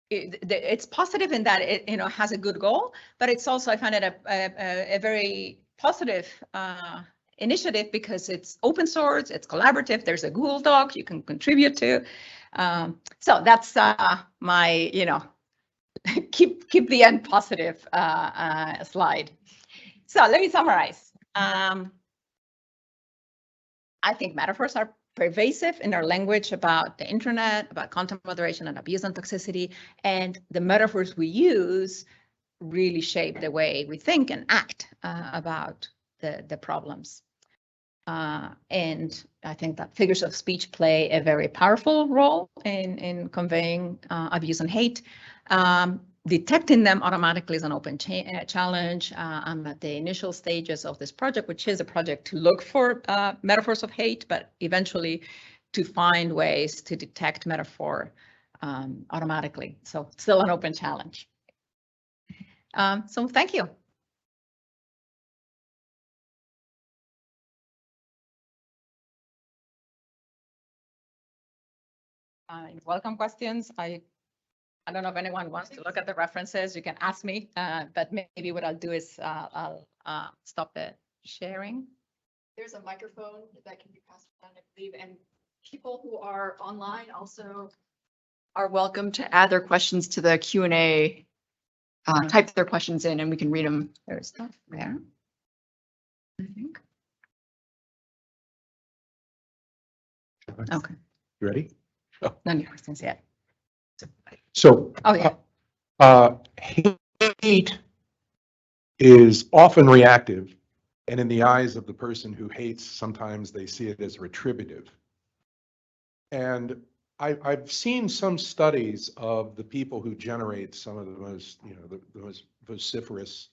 [SPEAKER 2] it's positive in that it has a good goal, but it's also, I find it a very positive initiative because it's open source, it's collaborative, there's a Google Doc you can contribute to. So that's my, keep the end positive slide. So let me summarize. I think metaphors are pervasive in our language about the internet, about content moderation and abuse and toxicity, and the metaphors we use really shape the way we think and act about the problems. And I think that figures of speech play a very powerful role in conveying abuse and hate. Detecting them automatically is an open challenge. I'm at the initial stages of this project, which is a project to look for metaphors of hate, but eventually to find ways to detect metaphor automatically. So still an open challenge. So thank you. Welcome questions. I don't know if anyone wants to look at the references. You can ask me, but maybe what I'll do is I'll stop the sharing.
[SPEAKER 1] There's a microphone that can be passed around, I believe, and people who are online also are welcome to add their questions to the Q&A. Type their questions in and we can read them.
[SPEAKER 2] There's stuff there,
[SPEAKER 1] I think.
[SPEAKER 2] Okay.
[SPEAKER 3] You ready?
[SPEAKER 2] Oh. None of your questions yet.
[SPEAKER 3] So, hate is often reactive, and in the eyes of the person who hates, sometimes they see it as retributive. And I've seen some studies of the people who generate some of the most, the most vociferous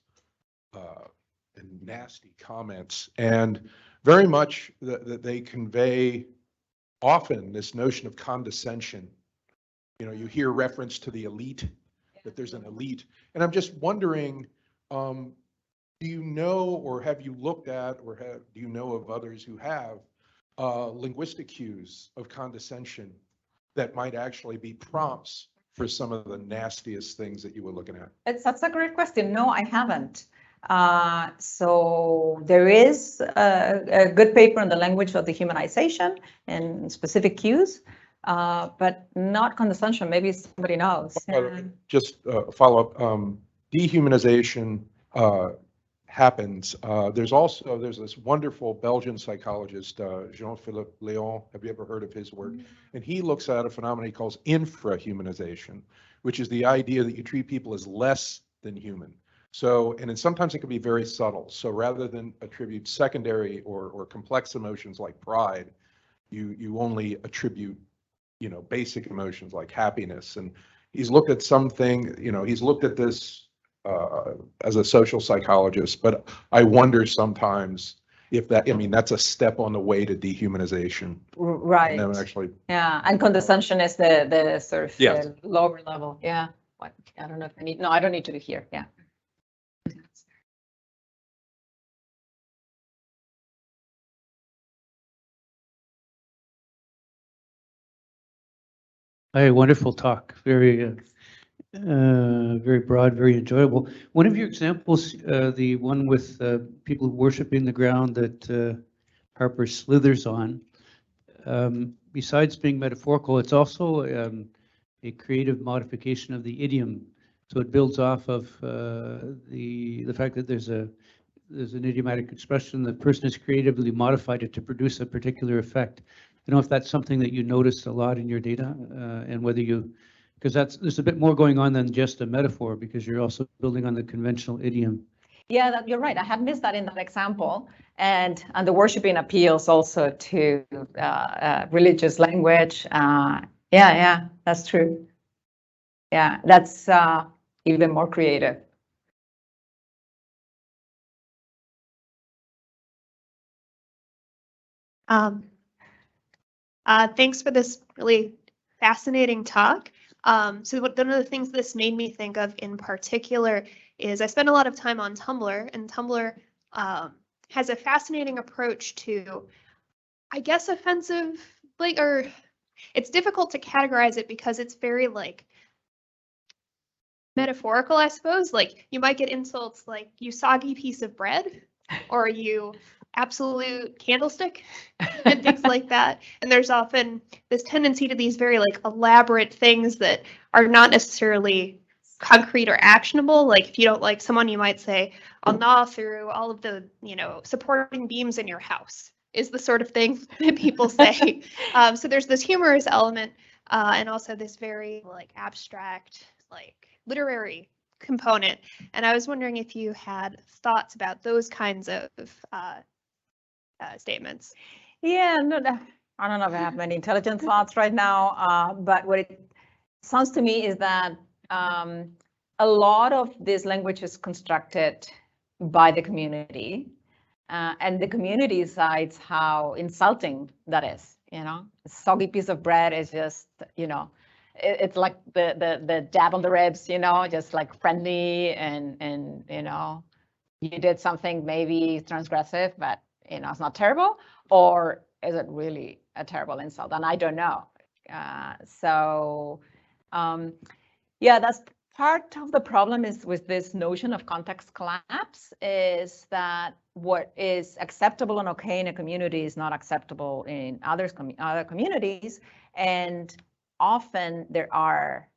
[SPEAKER 3] and nasty comments, and very much that they convey often this notion of condescension. You hear reference to the elite, that there's an elite. And I'm just wondering, do you know, or have you looked at, or do you know of others who have linguistic cues of condescension that might actually be prompts for some of the nastiest things that you were looking at?
[SPEAKER 2] That's a great question. No, I haven't. So there is a good paper on the language of dehumanization and specific cues, but not condescension. Maybe somebody knows.
[SPEAKER 3] Just follow up. Dehumanization happens. There's this wonderful Belgian psychologist, Jean-Philippe Léon. Have you ever heard of his work? And he looks at a phenomenon he calls infrahumanization, which is the idea that you treat people as less than human. So, and then sometimes it can be very subtle. So rather than attribute secondary or complex emotions like pride, you only attribute, basic emotions like happiness. And he's looked at something, he's looked at this as a social psychologist, but I wonder sometimes if that's a step on the way to dehumanization.
[SPEAKER 2] Right.
[SPEAKER 3] And then actually,
[SPEAKER 2] yeah, and condescension is the sort of
[SPEAKER 3] Yes.
[SPEAKER 2] lower level. Yeah. What? I don't know if I need. No, I don't need to be here. Yeah.
[SPEAKER 4] Hi, wonderful talk. Very broad, very enjoyable. One of your examples, the one with people worshiping the ground that Harper slithers on, besides being metaphorical, it's also a creative modification of the idiom. So it builds off of the fact that there's an idiomatic expression. The person has creatively modified it to produce a particular effect. I don't know if that's something that you noticed a lot in your data, and whether because there's a bit more going on than just a metaphor, because you're also building on the conventional idiom.
[SPEAKER 2] Yeah, you're right. I had missed that in that example, and the worshiping appeals also to religious language. Yeah, that's true. Yeah, that's even more creative.
[SPEAKER 5] Thanks for this really fascinating talk. So one of the things this made me think of in particular is I spend a lot of time on Tumblr, and Tumblr has a fascinating approach to, I guess, offensive, or it's difficult to categorize it because it's very metaphorical, I suppose. Like you might get insults like "you soggy piece of bread" or "you absolute candlestick" and things like that. And there's often this tendency to these very elaborate things that are not necessarily concrete or actionable. Like if you don't like someone, you might say, "I'll gnaw through all of the, supporting beams in your house," is the sort of thing that people say. So there's this humorous element and also this very abstract, literary component. And I was wondering if you had thoughts about those kinds of statements.
[SPEAKER 2] Yeah, no, I don't know if I have many intelligent thoughts right now, but what it sounds to me is that a lot of this language is constructed by the community, and the community decides how insulting that is. A soggy piece of bread is just, it's like the jab on the ribs, just like friendly and you did something maybe transgressive, but it's not terrible, or is it really a terrible insult? And I don't know. Yeah, that's part of the problem is with this notion of context collapse, is that what is acceptable and okay in a community is not acceptable in other communities. And often there are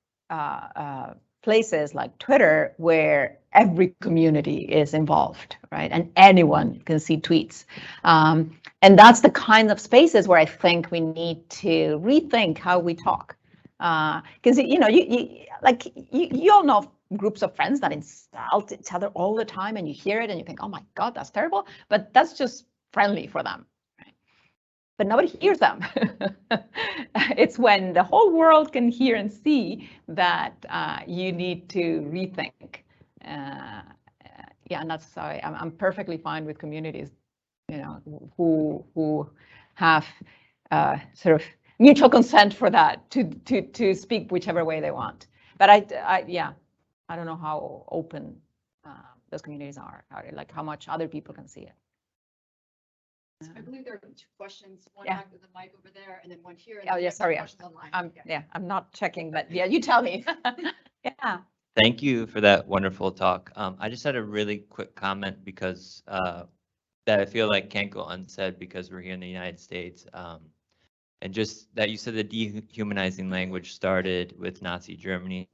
[SPEAKER 2] places like Twitter where every community is involved, right? And anyone can see tweets. And that's the kind of spaces where I think we need to rethink how we talk. Because you all know groups of friends that insult each other all the time, and you hear it and you think, oh my God, that's terrible. But that's just friendly for them. But nobody hears them. It's when the whole world can hear and see that you need to rethink. Yeah, and that's sorry. I'm perfectly fine with communities, who have sort of mutual consent for that to speak whichever way they want. But I don't know how open those communities are, like how much other people can see it.
[SPEAKER 1] I believe there are 2 questions, one
[SPEAKER 2] Yeah.
[SPEAKER 1] back with the mic over there, and then one here.
[SPEAKER 2] Oh, yeah, sorry. I'm not checking, but yeah, you tell me. Yeah.
[SPEAKER 6] Thank you for that wonderful talk. I just had a really quick comment because that I feel like can't go unsaid because we're here in the United States. And just that you said the dehumanizing language started with Nazi Germany.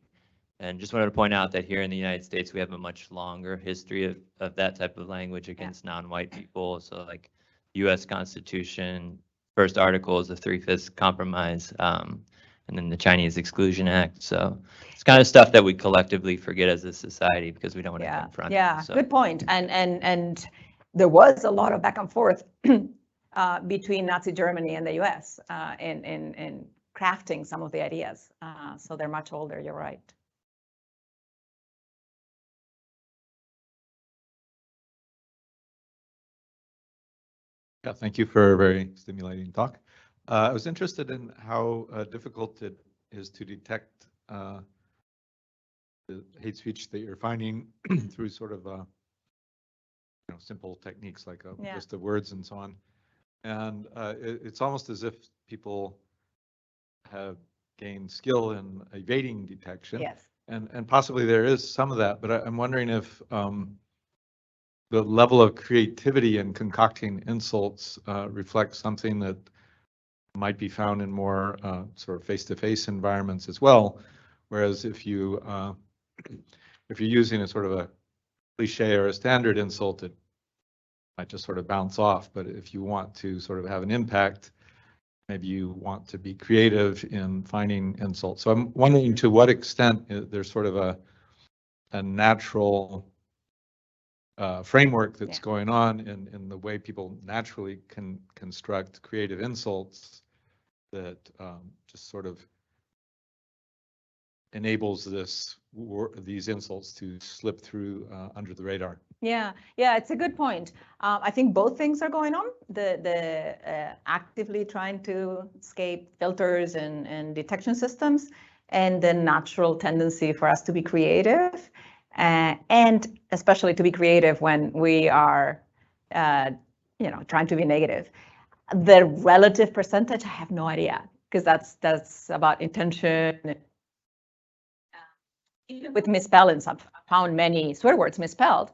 [SPEAKER 6] And just wanted to point out that here in the United States, we have a much longer history of that type of language against non-white people. So like U.S. Constitution, first article is the 3/5 compromise. And and then the Chinese Exclusion Act. So it's kind of stuff that we collectively forget as a society because we don't want to confront.
[SPEAKER 2] Yeah,
[SPEAKER 6] So.
[SPEAKER 2] good point. And there was a lot of back and forth between Nazi Germany and the U.S. In crafting some of the ideas. So they're much older. You're right.
[SPEAKER 7] Yeah, thank you for a very stimulating talk. I was interested in how difficult it is to detect the hate speech that you're finding through sort of simple techniques like a list of words and so on. And it's almost as if people have gained skill in evading detection.
[SPEAKER 2] Yes.
[SPEAKER 7] And possibly there is some of that, but I'm wondering if the level of creativity in concocting insults reflects something that might be found in more sort of face-to-face environments as well. Whereas if you're using a sort of a cliche or a standard insult, it might just sort of bounce off. But if you want to sort of have an impact, maybe you want to be creative in finding insults. So I'm wondering to what extent there's sort of a natural framework that's going on in the way people naturally can construct creative insults that just sort of enables these insults to slip through under the radar.
[SPEAKER 2] Yeah, it's a good point. I think both things are going on. The actively trying to escape filters and detection systems, and the natural tendency for us to be creative, and especially to be creative when we are, trying to be negative. The relative percentage, I have no idea, because that's about intention. Even with misspellings, I've found many swear words misspelled.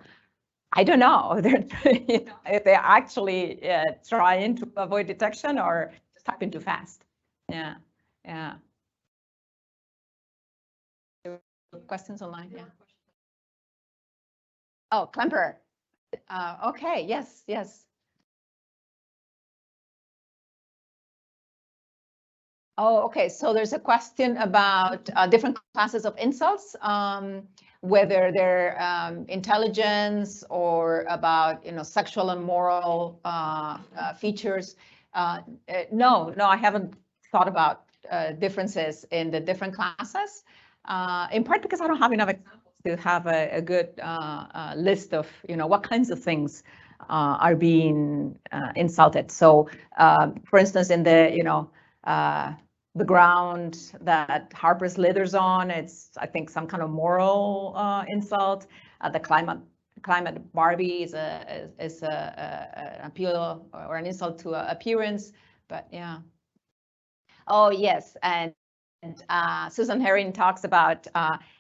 [SPEAKER 2] I don't know if they're actually trying to avoid detection or just typing too fast. Yeah. Questions online? Yeah. Oh, Klemper. Okay. Yes. Oh, okay. So there's a question about different classes of insults, whether they're intelligence or about sexual and moral features. No, I haven't thought about differences in the different classes. In part because I don't have enough examples to have a good list of what kinds of things are being insulted. So, for instance, in the ground that Harper slithers on, it's, I think, some kind of moral insult. The climate Barbie is an appeal or an insult to appearance. But yeah. Oh yes, and Susan Herring talks about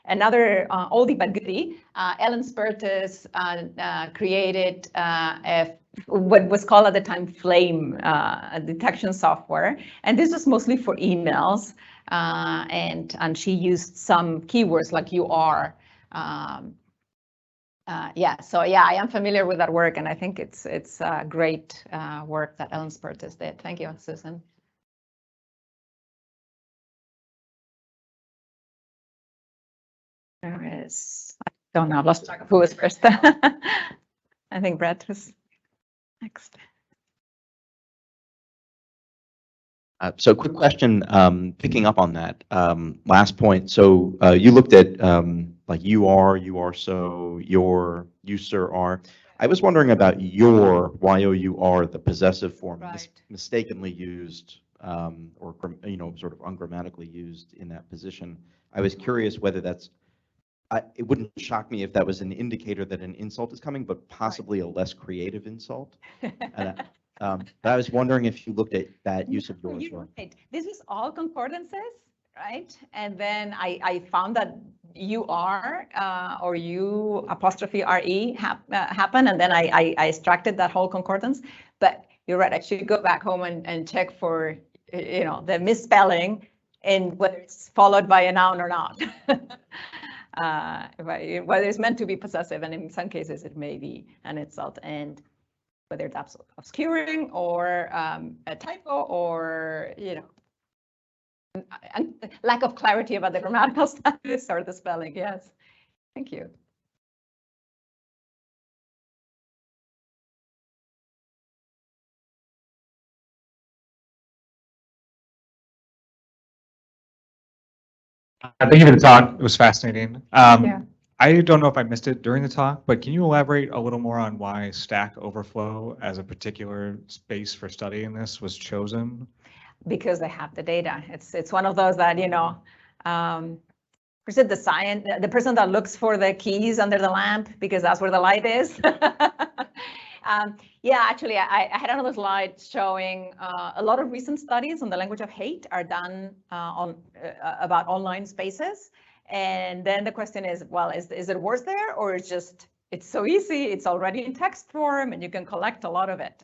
[SPEAKER 2] another oldie but goodie. Ellen Spertus created what was called at the time flame detection software, and this was mostly for emails, and she used some keywords like "you are." So I am familiar with that work, and I think it's great work that Ellen Spertus did. Thank you, Susan. There is, I don't know, I've lost track of who was first. I think Brett was next.
[SPEAKER 8] So quick question, picking up on that last point. So you looked at like you are so, you sir are. I was wondering about your, y-o-u-r, the possessive form,
[SPEAKER 2] Right.
[SPEAKER 8] mistakenly used or sort of ungrammatically used in that position. I was curious whether that's, it wouldn't shock me if that was an indicator that an insult is coming, but possibly a less creative insult. And, but I was wondering if you looked at that use of yours.
[SPEAKER 2] Right. This is all concordances, right? And then I found that you are or you apostrophe re happen, and then I extracted that whole concordance. But you're right, I should go back home and check for the misspelling and whether it's followed by a noun or not. Whether it's meant to be possessive, and in some cases it may be an insult, and whether it's obscuring or a typo or and lack of clarity about the grammatical status or the spelling. Yes. Thank you.
[SPEAKER 9] Thank you for the talk. It was fascinating.
[SPEAKER 2] Yeah.
[SPEAKER 9] I don't know if I missed it during the talk, but can you elaborate a little more on why Stack Overflow as a particular space for studying this was chosen?
[SPEAKER 2] Because they have the data. It's one of those that, you know, is it the person that looks for the keys under the lamp because that's where the light is? Yeah, actually, I had another slide showing a lot of recent studies on the language of hate are done about online spaces. And then the question is, well, is it worse there, or it's so easy, it's already in text form and you can collect a lot of it.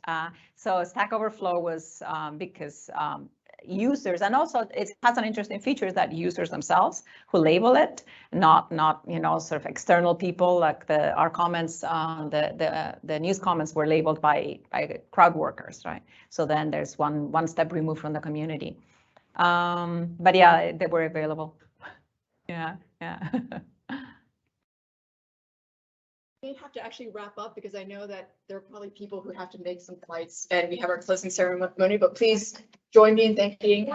[SPEAKER 2] So Stack Overflow was because users, and also it has an interesting feature that users themselves who label it, not you know, sort of external people like our comments, the news comments were labeled by crowd workers, right? So then there's one step removed from the community. But yeah, they were available. Yeah.
[SPEAKER 1] We have to actually wrap up because I know that there are probably people who have to make some flights and we have our closing ceremony, but please join me in thanking